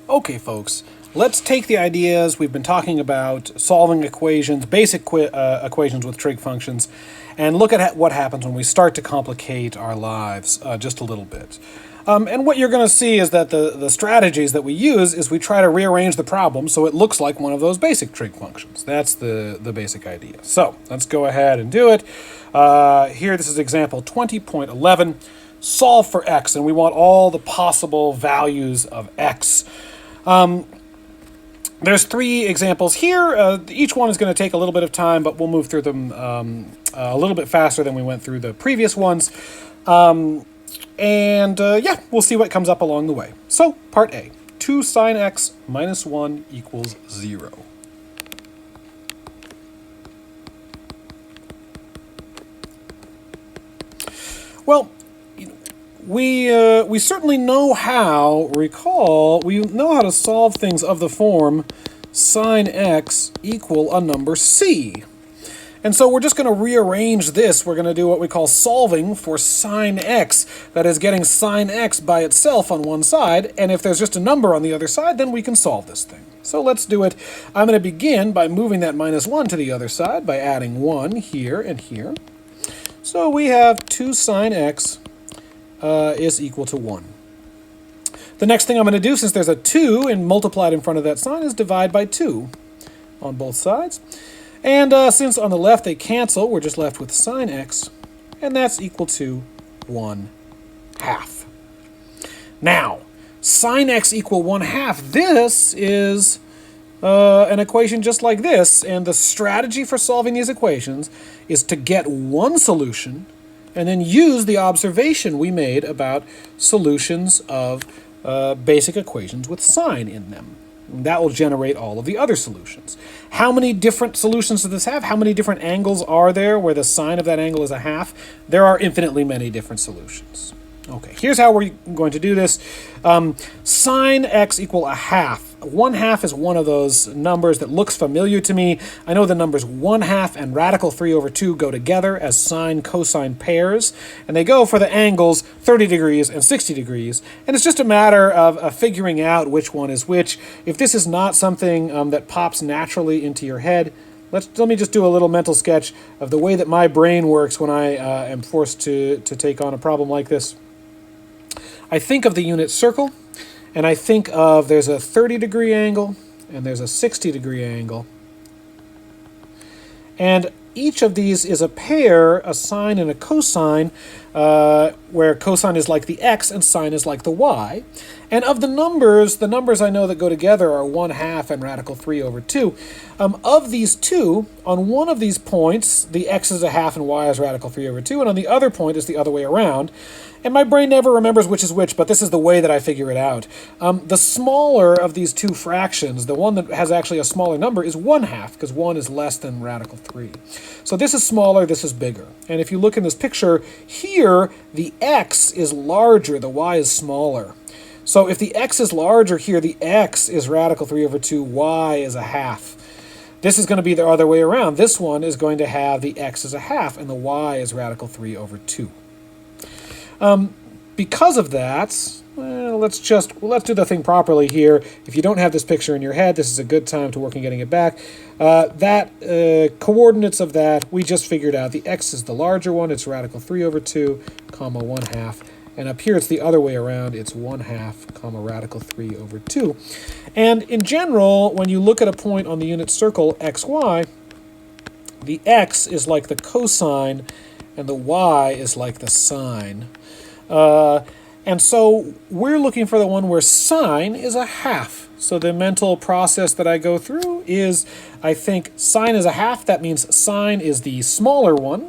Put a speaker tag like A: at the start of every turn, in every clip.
A: Okay, folks, let's take the ideas we've been talking about, solving equations, basic equations with trig functions, and look at what happens when we start to complicate our lives just a little bit. And what you're going to see is that the strategies that we use is we try to rearrange the problem so it looks like one of those basic trig functions. That's the basic idea. So let's go ahead and do it. Here, this is example 20.11. Solve for x, and we want all the possible values of x. There's three examples here. Each one is going to take a little bit of time, but we'll move through them a little bit faster than we went through the previous ones. Yeah, we'll see what comes up along the way. So, part A, 2 sine x minus 1 equals 0. Well, we certainly know how, we know how to solve things of the form sine x equal a number c. And so we're just going to rearrange this. We're going to do what we call solving for sine x. That is getting sine x by itself on one side, and if there's just a number on the other side, then we can solve this thing. So let's do it. I'm going to begin by moving that minus 1 to the other side by adding 1 here and here. So we have 2 sine x is equal to 1. The next thing I'm going to do, since there's a 2 and multiplied in front of that sign, is divide by 2 on both sides. And since on the left they cancel, we're just left with sine x, and that's equal to 1/2. Now, sine x equal 1/2, this is an equation just like this, and the strategy for solving these equations is to get one solution and then use the observation we made about solutions of basic equations with sine in them. That will generate all of the other solutions. How many different solutions does this have? How many different angles are there where the sine of that angle is 1/2? There are infinitely many different solutions. Okay, here's how we're going to do this. Sine x equal 1/2. 1/2 is one of those numbers that looks familiar to me. I know the numbers 1/2 and radical 3/2 go together as sine-cosine pairs, and they go for the angles 30 degrees and 60 degrees, and it's just a matter of figuring out which one is which. If this is not something that pops naturally into your head, let me just do a little mental sketch of the way that my brain works when I am forced to take on a problem like this. I think of the unit circle, and I think of there's a 30-degree angle, and there's a 60-degree angle. And each of these is a pair, a sine and a cosine, where cosine is like the x and sine is like the y. And of the numbers I know that go together are 1/2 and radical 3/2. Of these two, on one of these points, the x is 1/2 and y is radical 3/2, and on the other point is the other way around. And my brain never remembers which is which, but this is the way that I figure it out. The smaller of these two fractions, the one that has actually a smaller number, is 1/2, because 1 is less than radical 3. So this is smaller, this is bigger. And if you look in this picture, here the x is larger, the y is smaller. So if the x is larger here, the x is radical 3/2, y is 1/2. This is going to be the other way around. This one is going to have the x is 1/2, and the y is radical 3/2. Because of that, well, let's do the thing properly here. If you don't have this picture in your head, this is a good time to work on getting it back. Coordinates of that, we just figured out. The x is the larger one, it's radical 3/2, comma 1/2. And up here, it's the other way around. It's 1/2, comma radical 3/2. And in general, when you look at a point on the unit circle xy, the x is like the cosine, and the y is like the sine. And so we're looking for the one where sine is 1/2. So the mental process that I go through is, I think sine is 1/2. That means sine is the smaller one,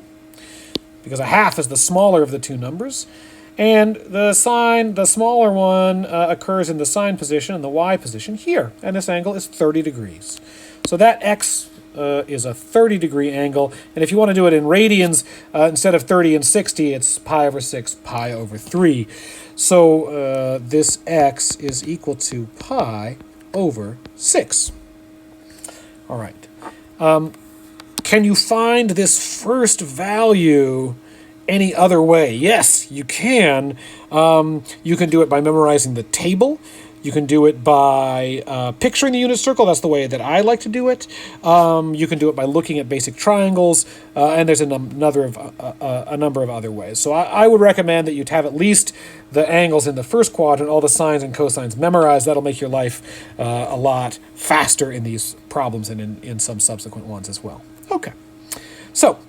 A: because 1/2 is the smaller of the two numbers. And the smaller one, occurs in the sine position and the y position here. And this angle is 30 degrees. So that x is a 30-degree angle. And if you want to do it in radians, instead of 30 and 60, it's pi/6, pi/3. So this x is equal to pi/6. All right. Can you find this first value any other way? Yes, you can. You can do it by memorizing the table. You can do it by picturing the unit circle. That's the way that I like to do it. You can do it by looking at basic triangles, and there's a number of other ways. So I would recommend that you have at least the angles in the first quadrant, all the sines and cosines memorized. That'll make your life a lot faster in these problems and in some subsequent ones as well. Okay, so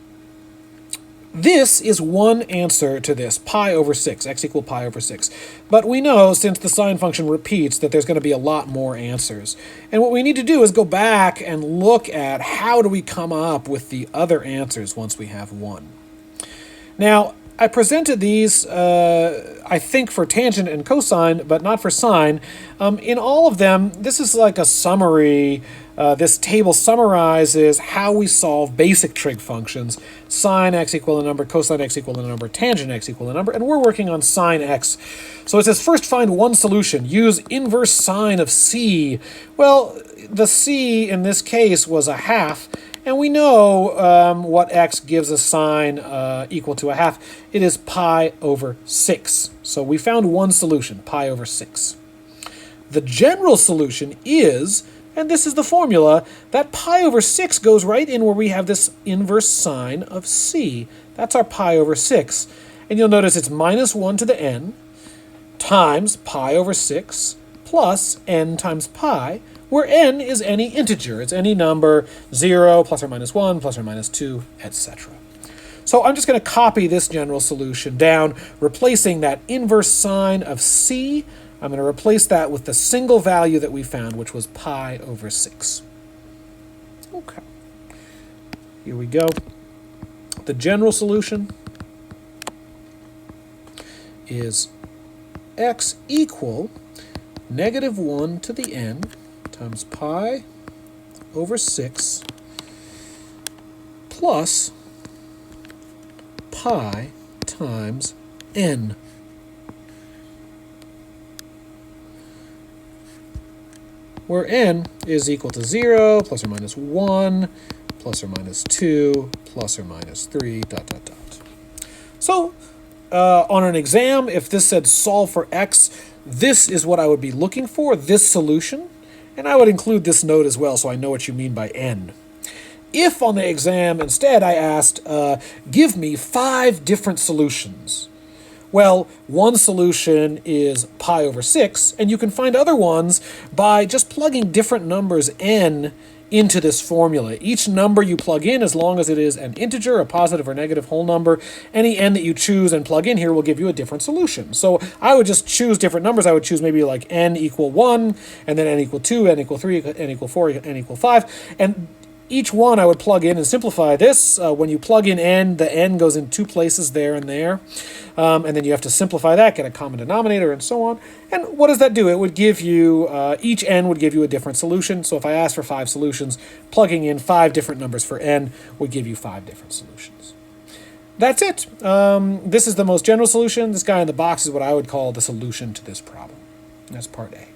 A: this is one answer to this, pi over 6, x equal pi over 6. But we know, since the sine function repeats, that there's going to be a lot more answers. And what we need to do is go back and look at how do we come up with the other answers once we have one. Now, I presented these, I think, for tangent and cosine, but not for sine. In all of them, this is like a summary. This table summarizes how we solve basic trig functions. Sine x equal a number, cosine x equal a number, tangent x equal a number, and we're working on sine x. So it says, first find one solution. Use inverse sine of c. Well, the c in this case was a half, and we know what x gives a sine equal to a half. It is pi over 6. So we found one solution, pi over 6. The general solution is, and this is the formula, that pi over 6 goes right in where we have this inverse sine of c. That's our pi over 6. And you'll notice it's minus 1 to the n times pi over 6 plus n times pi, where n is any integer. It's any number, 0, plus or minus 1, plus or minus 2, etc. So I'm just going to copy this general solution down, replacing that inverse sine of c. I'm going to replace that with the single value that we found, which was pi over 6. Okay. Here we go. The general solution is x equal negative 1 to the n times pi over 6 plus pi times n. Where n is equal to 0, plus or minus 1, plus or minus 2, plus or minus 3, dot, dot, dot. So, on an exam, if this said solve for x, this is what I would be looking for, this solution, and I would include this note as well so I know what you mean by n. If on the exam instead I asked, give me 5 different solutions, well, one solution is pi over 6, and you can find other ones by just plugging different numbers n into this formula. Each number you plug in, as long as it is an integer, a positive or negative whole number, any n that you choose and plug in here will give you a different solution. So I would just choose different numbers. I would choose maybe like n equal 1, and then n equal 2, n equal 3, n equal 4, n equal 5, and each one I would plug in and simplify this. When you plug in n, the n goes in 2 places there and there. And then you have to simplify that, get a common denominator, and so on. And what does that do? It would give you, each n would give you a different solution. So if I asked for 5 solutions, plugging in 5 different numbers for n would give you 5 different solutions. That's it. This is the most general solution. This guy in the box is what I would call the solution to this problem. That's part A.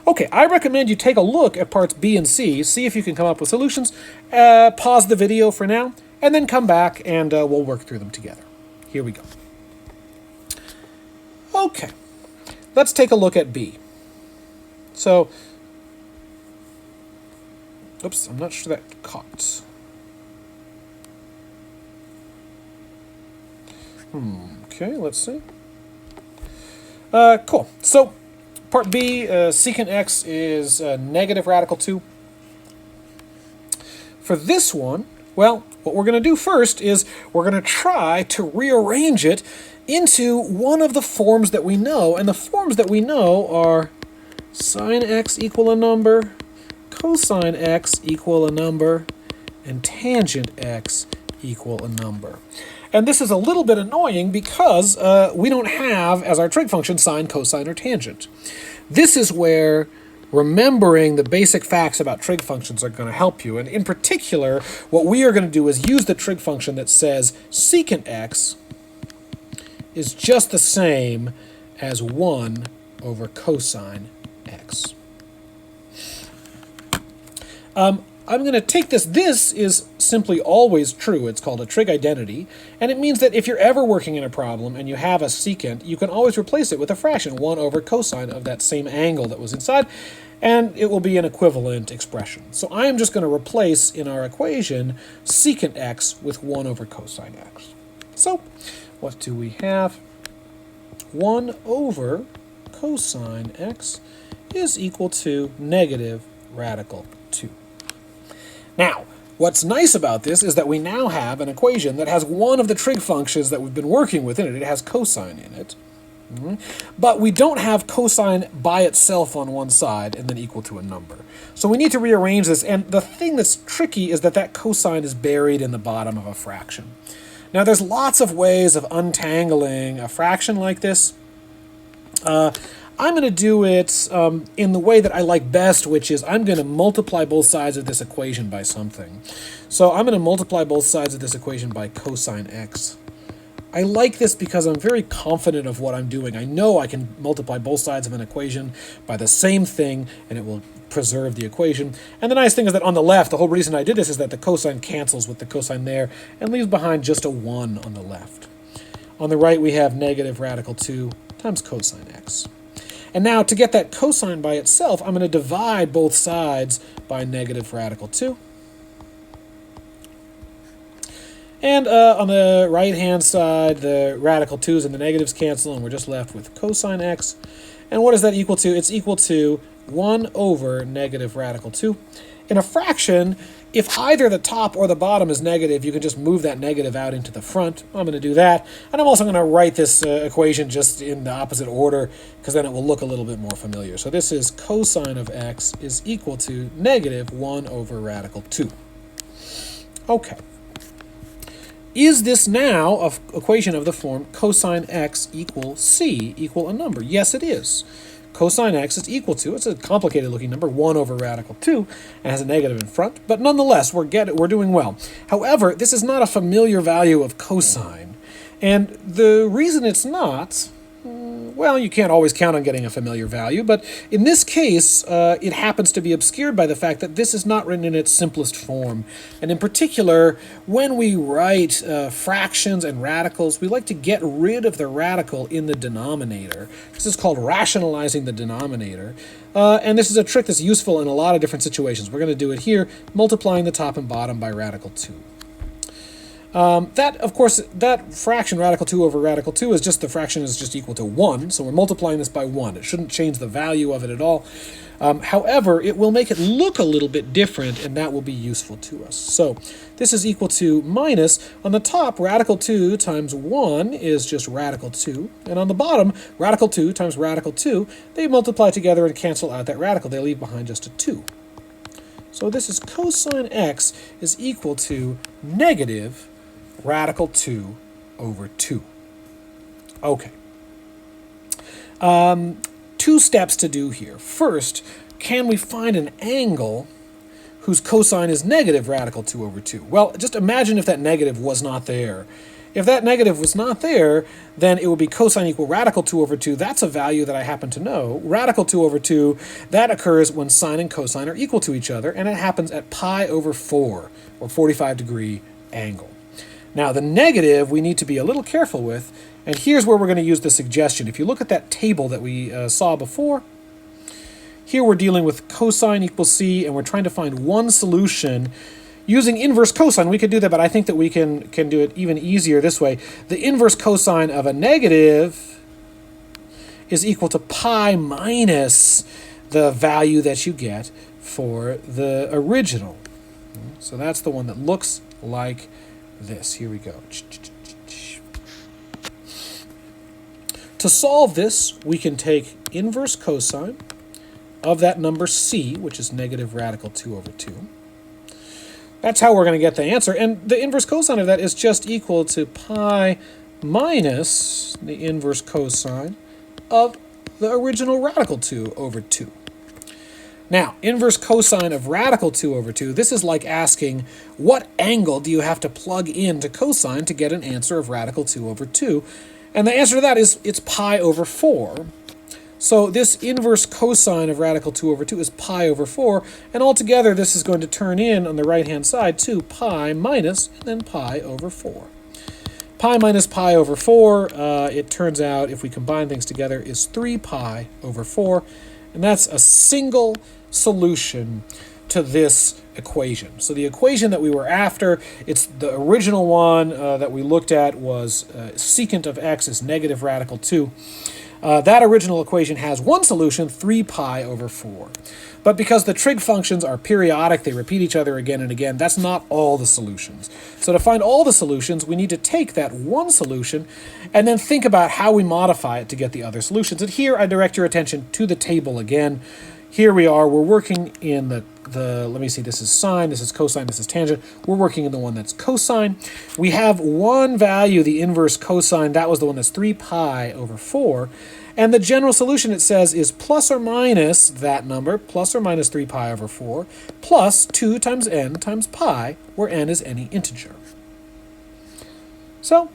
A: Okay, I recommend you take a look at parts B and C, see if you can come up with solutions, pause the video for now, and then come back and we'll work through them together. Here we go. Okay, let's take a look at B. So, oops, I'm not sure that caught. Okay, let's see. Cool. So, part B, secant x is negative radical 2. For this one, well, what we're going to do first is we're going to try to rearrange it into one of the forms that we know. And the forms that we know are sine x equal a number, cosine x equal a number, and tangent x equal a number. And this is a little bit annoying because we don't have, as our trig function, sine, cosine, or tangent. This is where remembering the basic facts about trig functions are going to help you. And in particular, what we are going to do is use the trig function that says secant x is just the same as 1 over cosine x. I'm going to take this. This is simply always true. It's called a trig identity, and it means that if you're ever working in a problem and you have a secant, you can always replace it with a fraction, 1 over cosine of that same angle that was inside, and it will be an equivalent expression. So I am just going to replace in our equation secant x with 1 over cosine x. So what do we have? 1 over cosine x is equal to negative radical 2. Now, what's nice about this is that we now have an equation that has one of the trig functions that we've been working with in it. It has cosine in it. But we don't have cosine by itself on one side and then equal to a number. So we need to rearrange this, and the thing that's tricky is that that cosine is buried in the bottom of a fraction. Now there's lots of ways of untangling a fraction like this. I'm going to do it in the way that I like best, which is I'm going to multiply both sides of this equation by something. So I'm going to multiply both sides of this equation by cosine x. I like this because I'm very confident of what I'm doing. I know I can multiply both sides of an equation by the same thing, and it will preserve the equation. And the nice thing is that on the left, the whole reason I did this is that the cosine cancels with the cosine there and leaves behind just a 1 on the left. On the right, we have negative radical 2 times cosine x. And now, to get that cosine by itself, I'm going to divide both sides by negative radical 2. And on the right-hand side, the radical 2's and the negatives cancel, and we're just left with cosine x. And what is that equal to? It's equal to 1 over negative radical 2. In a fraction, if either the top or the bottom is negative, you can just move that negative out into the front. I'm going to do that. And I'm also going to write this equation just in the opposite order, because then it will look a little bit more familiar. So this is cosine of x is equal to negative 1 over radical 2. Okay. Is this now an equation of the form cosine x equals c equal a number? Yes, it is. Cosine x is equal to, it's a complicated looking number, 1 over radical 2, and has a negative in front, but nonetheless, we're doing well. However, this is not a familiar value of cosine, and the reason it's not, well, you can't always count on getting a familiar value, but in this case, it happens to be obscured by the fact that this is not written in its simplest form. And in particular, when we write fractions and radicals, we like to get rid of the radical in the denominator. This is called rationalizing the denominator. And this is a trick that's useful in a lot of different situations. We're going to do it here, multiplying the top and bottom by radical 2. Of course, that fraction, radical 2 over radical 2, is just the fraction is just equal to 1, so we're multiplying this by 1. It shouldn't change the value of it at all. However, it will make it look a little bit different, and that will be useful to us. So this is equal to minus, on the top, radical 2 times 1 is just radical 2, and on the bottom, radical 2 times radical 2, they multiply together and cancel out that radical. They leave behind just a 2. So this is cosine x is equal to negative radical 2 over 2. Okay. 2 steps to do here. First, can we find an angle whose cosine is negative radical 2 over 2? Well, just imagine if that negative was not there. If that negative was not there, then it would be cosine equal radical 2 over 2. That's a value that I happen to know. Radical 2 over 2, that occurs when sine and cosine are equal to each other, and it happens at pi over 4, or 45-degree angle. Now, the negative we need to be a little careful with, and here's where we're going to use the suggestion. If you look at that table that we saw before, here we're dealing with cosine equals c, and we're trying to find one solution using inverse cosine. We could do that, but I think that we can do it even easier this way. The inverse cosine of a negative is equal to pi minus the value that you get for the original. So that's the one that looks like this. Here we go. To solve this, we can take inverse cosine of that number c, which is negative radical 2 over 2. That's how we're going to get the answer. And the inverse cosine of that is just equal to pi minus the inverse cosine of the original radical 2 over 2. Now, inverse cosine of radical 2 over 2, this is like asking, what angle do you have to plug into cosine to get an answer of radical 2 over 2? And the answer to that is, it's pi over 4. So this inverse cosine of radical 2 over 2 is pi over 4, and altogether this is going to turn in on the right-hand side to pi minus, and then pi over 4. Pi minus pi over 4, it turns out, if we combine things together, is 3 pi over 4, and that's a single solution to this equation. So the equation that we were after, it's the original one that we looked at was secant of x is negative radical 2. That original equation has one solution, 3 pi over 4. But because the trig functions are periodic, they repeat each other again and again, that's not all the solutions. So to find all the solutions, we need to take that one solution and then think about how we modify it to get the other solutions. And here I direct your attention to the table again. Here we are, we're working in the let me see, this is sine, this is cosine, this is tangent. We're working in the one that's cosine. We have one value, the inverse cosine, that was the one that's 3 pi over 4. And the general solution, it says, is plus or minus that number, plus or minus 3 pi over 4, plus 2 times n times pi, where n is any integer. So,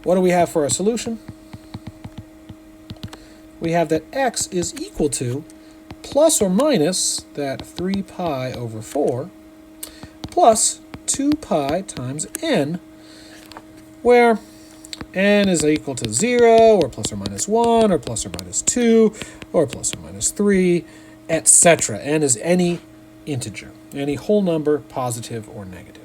A: what do we have for our solution? We have that x is equal to plus or minus that 3 pi over 4 plus 2 pi times n, where n is equal to 0, or plus or minus 1, or plus or minus 2, or plus or minus 3, etc. N is any integer, any whole number, positive or negative.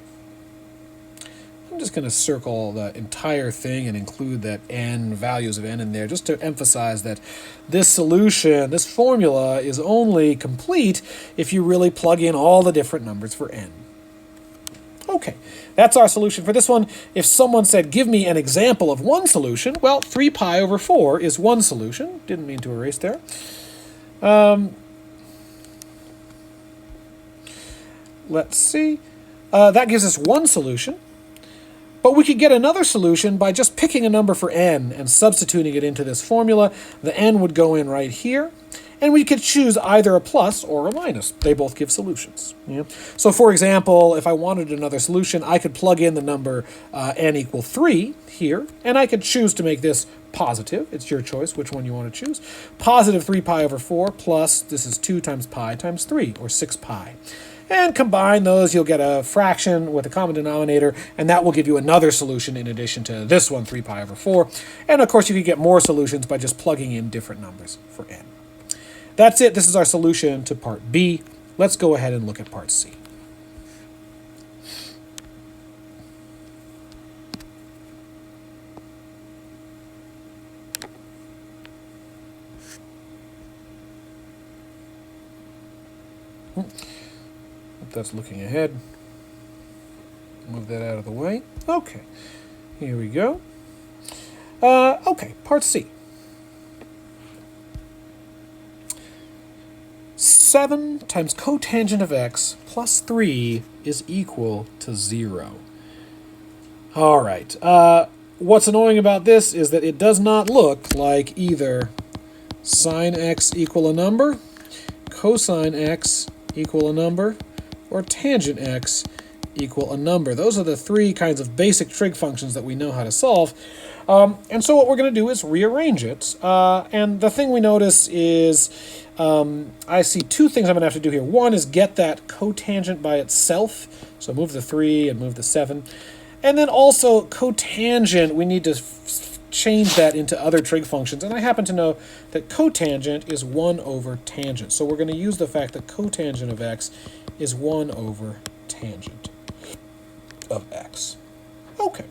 A: I'm just going to circle the entire thing and include that n, values of n in there, just to emphasize that this solution, this formula, is only complete if you really plug in all the different numbers for n. Okay, that's our solution for this one. If someone said, give me an example of one solution, well, 3 pi over 4 is one solution. Didn't mean to erase there. Let's see. That gives us one solution. But we could get another solution by just picking a number for n and substituting it into this formula. The n would go in right here. And we could choose either a plus or a minus. They both give solutions. Yeah? So for example, if I wanted another solution, I could plug in the number n equal 3 here, and I could choose to make this positive. It's your choice which one you want to choose. Positive 3 pi over 4 plus, this is 2 times pi times 3, or 6 pi. And combine those, you'll get a fraction with a common denominator, and that will give you another solution in addition to this one, 3 pi over 4. And of course, you can get more solutions by just plugging in different numbers for n. That's it. This is our solution to part B. Let's go ahead and look at part C. That's looking ahead. Move that out of the way. Okay, here we go. Okay, part C. 7 times cotangent of x plus 3 is equal to 0. All right. What's annoying about this is that it does not look like either sine x equal a number, cosine x equal a number, or tangent x equal a number. Those are the three kinds of basic trig functions that we know how to solve. And so what we're going to do is rearrange it. And the thing we notice is I see two things I'm going to have to do here. One is get that cotangent by itself. So move the 3 and move the 7. And then also cotangent, we need to change that into other trig functions. And I happen to know that cotangent is 1 over tangent. So we're going to use the fact that cotangent of x is 1 over tangent of x. Okay.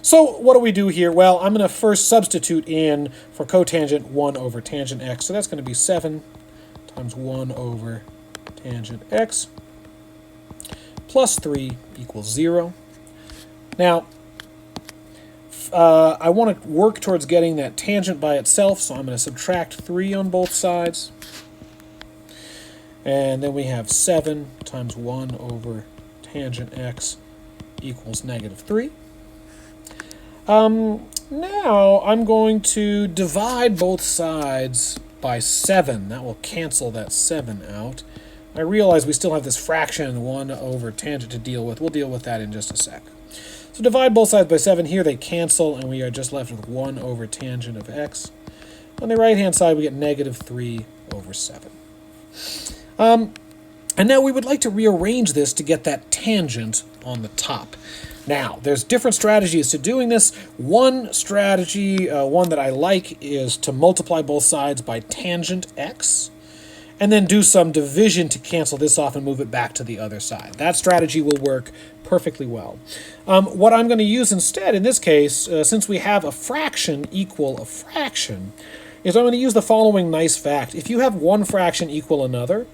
A: So what do we do here? Well, I'm going to first substitute in for cotangent 1 over tangent x. So that's going to be 7 times 1 over tangent x plus 3 equals 0. Now, I want to work towards getting that tangent by itself, so I'm going to subtract 3 on both sides. And then we have 7 times 1 over tangent x equals negative 3. Now I'm going to divide both sides by 7. That will cancel that 7 out. I realize we still have this fraction 1 over tangent to deal with. We'll deal with that in just a sec. So divide both sides by 7. Here they cancel, and we are just left with 1 over tangent of x On the right-hand side, we get negative 3 over 7. And now we would like to rearrange this to get that tangent on the top. Now, there's different strategies to doing this. One strategy, one that I like, is to multiply both sides by tangent x, and then do some division to cancel this off and move it back to the other side. That strategy will work perfectly well. What I'm going to use instead, in this case, since we have a fraction equal a fraction, is I'm going to use the following nice fact. If you have one fraction equal another,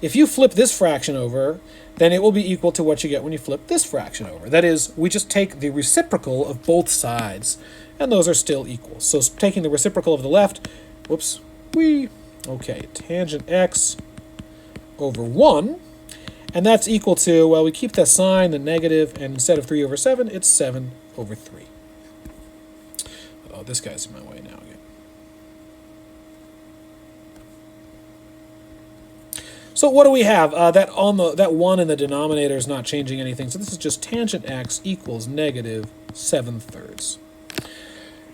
A: if you flip this fraction over, then it will be equal to what you get when you flip this fraction over. That is, we just take the reciprocal of both sides, and those are still equal. So taking the reciprocal of the left, whoops, okay, tangent x over 1, and that's equal to, well, we keep the sign, the negative, and instead of 3 over 7, it's 7 over 3. Oh, this guy's in my way now again. So what do we have? That 1 in the denominator is not changing anything. So this is just tangent x equals negative 7/3.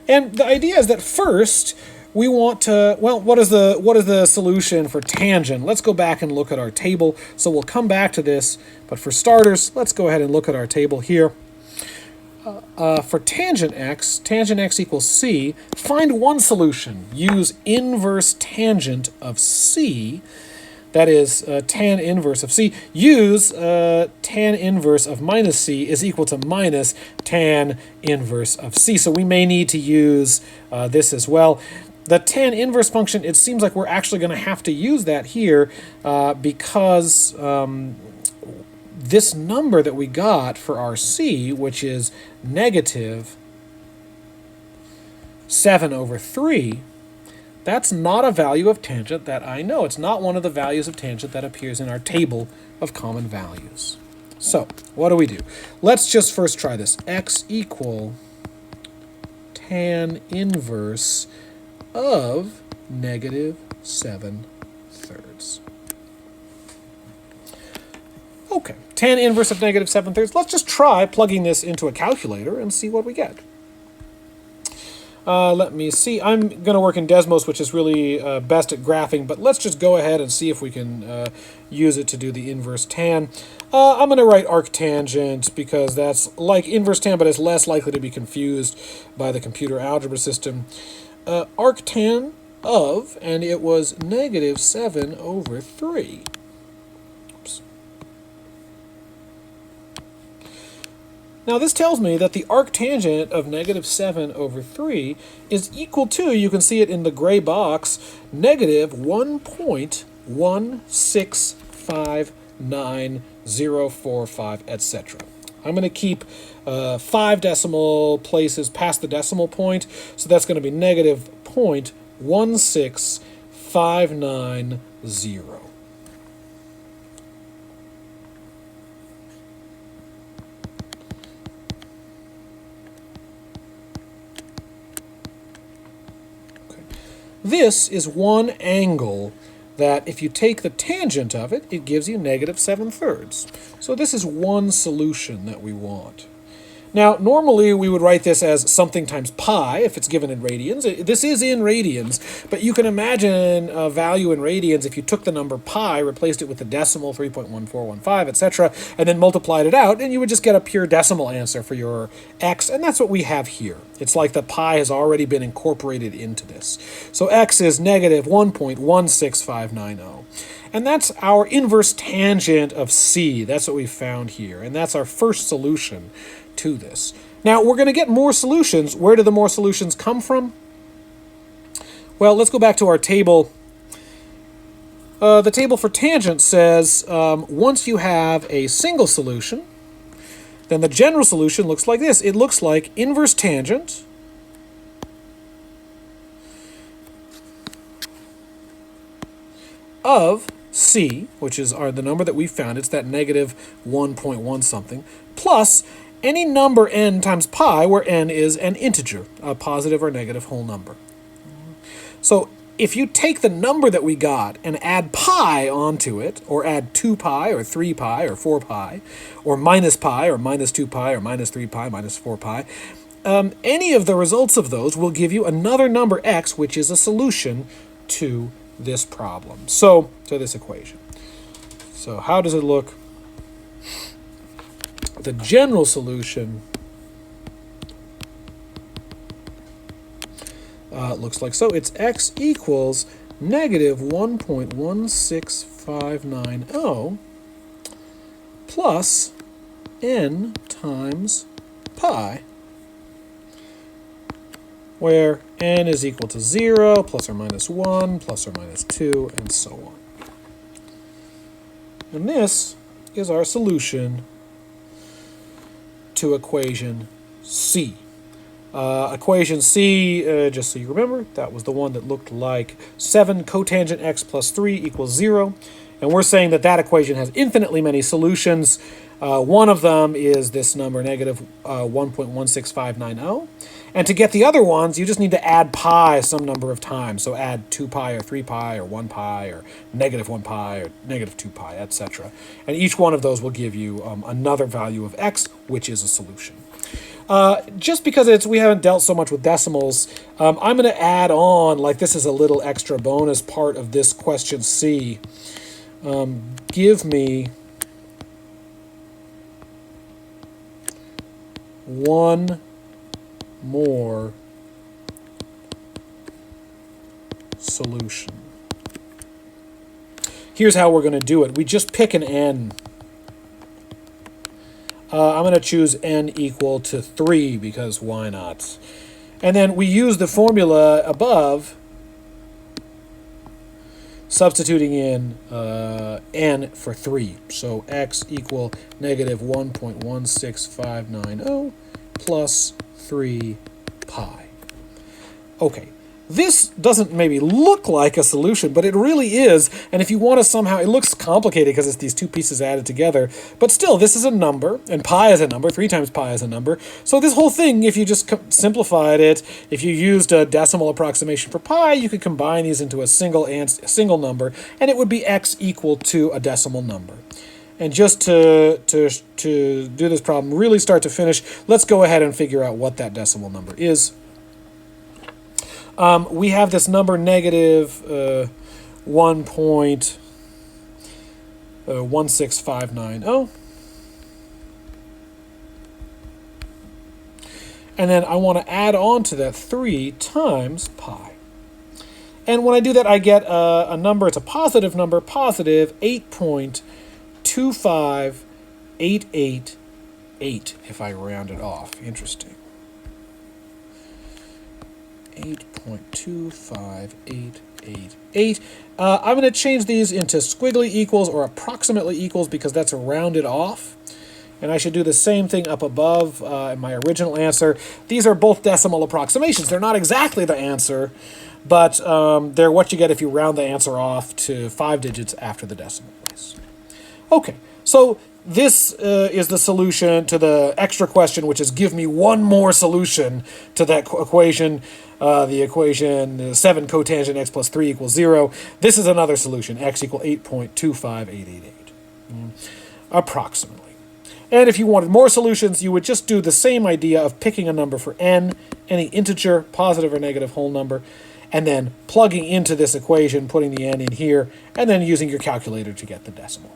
A: And the idea is that first we want to, well, what is the solution for tangent? Let's go back and look at our table. So we'll come back to this, but for starters, let's go ahead and look at our table here. For tangent x equals c. Find one solution. Use inverse tangent of c. That is tan inverse of c. Use tan inverse of minus c is equal to minus tan inverse of c. So we may need to use this as well. The tan inverse function, it seems like we're actually going to have to use that here because this number that we got for our c, which is negative 7 over 3, that's not a value of tangent that I know. It's not one of the values of tangent that appears in our table of common values. So, what do we do? Let's just first try this. X equal tan inverse of negative 7/3. Okay, tan inverse of negative 7/3. Let's just try plugging this into a calculator and see what we get. Let me see. I'm going to work in Desmos, which is really best at graphing, but let's just go ahead and see if we can use it to do the inverse tan. I'm going to write arctangent because that's like inverse tan, but it's less likely to be confused by the computer algebra system. Arctan of, and it was negative 7 over 3. Oops. Now this tells me that the arctangent of negative 7 over 3 is equal to, you can see it in the gray box, negative 1.1659045, etc. I'm going to keep 5 decimal places past the decimal point, so that's going to be negative 0.16590. This is one angle that if you take the tangent of it, it gives you negative 7/3. So this is one solution that we want. Now, normally we would write this as something times pi if it's given in radians. This is in radians, but you can imagine a value in radians if you took the number pi, replaced it with the decimal 3.1415, etc., and then multiplied it out, and you would just get a pure decimal answer for your x, and that's what we have here. It's like the pi has already been incorporated into this. So x is negative 1.16590. And that's our inverse tangent of c. That's what we found here, and that's our first solution to this. Now, we're going to get more solutions. Where do the more solutions come from? Well, let's go back to our table. The table for tangent says once you have a single solution, then the general solution looks like this. It looks like inverse tangent of c, which is the number that we found. It's that negative 1.1 something, plus any number n times pi, where n is an integer, a positive or negative whole number. So if you take the number that we got and add pi onto it, or add 2 pi, or 3 pi, or 4 pi, or minus pi, or minus 2 pi, or minus 3 pi, minus 4 pi, any of the results of those will give you another number x, which is a solution to this problem. So, to this equation. So how does it look? The general solution looks like so. It's x equals negative 1.1659 plus n times pi, where n is equal to 0, plus or minus 1, plus or minus 2, and so on. And this is our solution to equation C. Equation C, just so you remember, that was the one that looked like 7 cotangent x plus 3 equals 0. And we're saying that that equation has infinitely many solutions. One of them is this number, negative 1.16590. And to get the other ones, you just need to add pi some number of times. So add 2 pi or 3 pi or 1 pi or negative 1 pi or negative 2 pi, etc. And each one of those will give you another value of x, which is a solution. Just because we haven't dealt so much with decimals, I'm going to add on, like this is a little extra bonus part of this question C. Give me one more solution. Here's how we're going to do it. We just pick an n. I'm going to choose n equal to 3 because why not? And then we use the formula above, substituting in n for 3. So x equal negative 1.16590 plus 3 pi. Okay, this doesn't maybe look like a solution, but it really is. And if you want to somehow, it looks complicated because it's these two pieces added together. But still, this is a number, and pi is a number. 3 times pi is a number. So this whole thing, if you just simplified it, if you used a decimal approximation for pi, you could combine these into a single number, and it would be x equal to a decimal number. And just to do this problem really start to finish, let's go ahead and figure out what that decimal number is. We have this number negative 1.16590. And then I want to add on to that 3 times pi. And when I do that, I get a number, it's a positive number, positive 8.25888 if I round it off. Interesting. 8.25888. I'm going to change these into squiggly equals or approximately equals because that's a rounded off. And I should do the same thing up above in my original answer. These are both decimal approximations. They're not exactly the answer, but they're what you get if you round the answer off to 5 digits after the decimal place. Okay, so this is the solution to the extra question, which is give me one more solution to that equation. The equation 7 cotangent x plus 3 equals 0. This is another solution, x equal 8.25888, approximately. And if you wanted more solutions, you would just do the same idea of picking a number for n, any integer, positive or negative whole number, and then plugging into this equation, putting the n in here, and then using your calculator to get the decimal.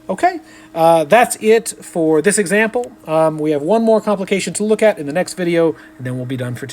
A: Okay, that's it for this example. We have one more complication to look at in the next video, and then we'll be done for today.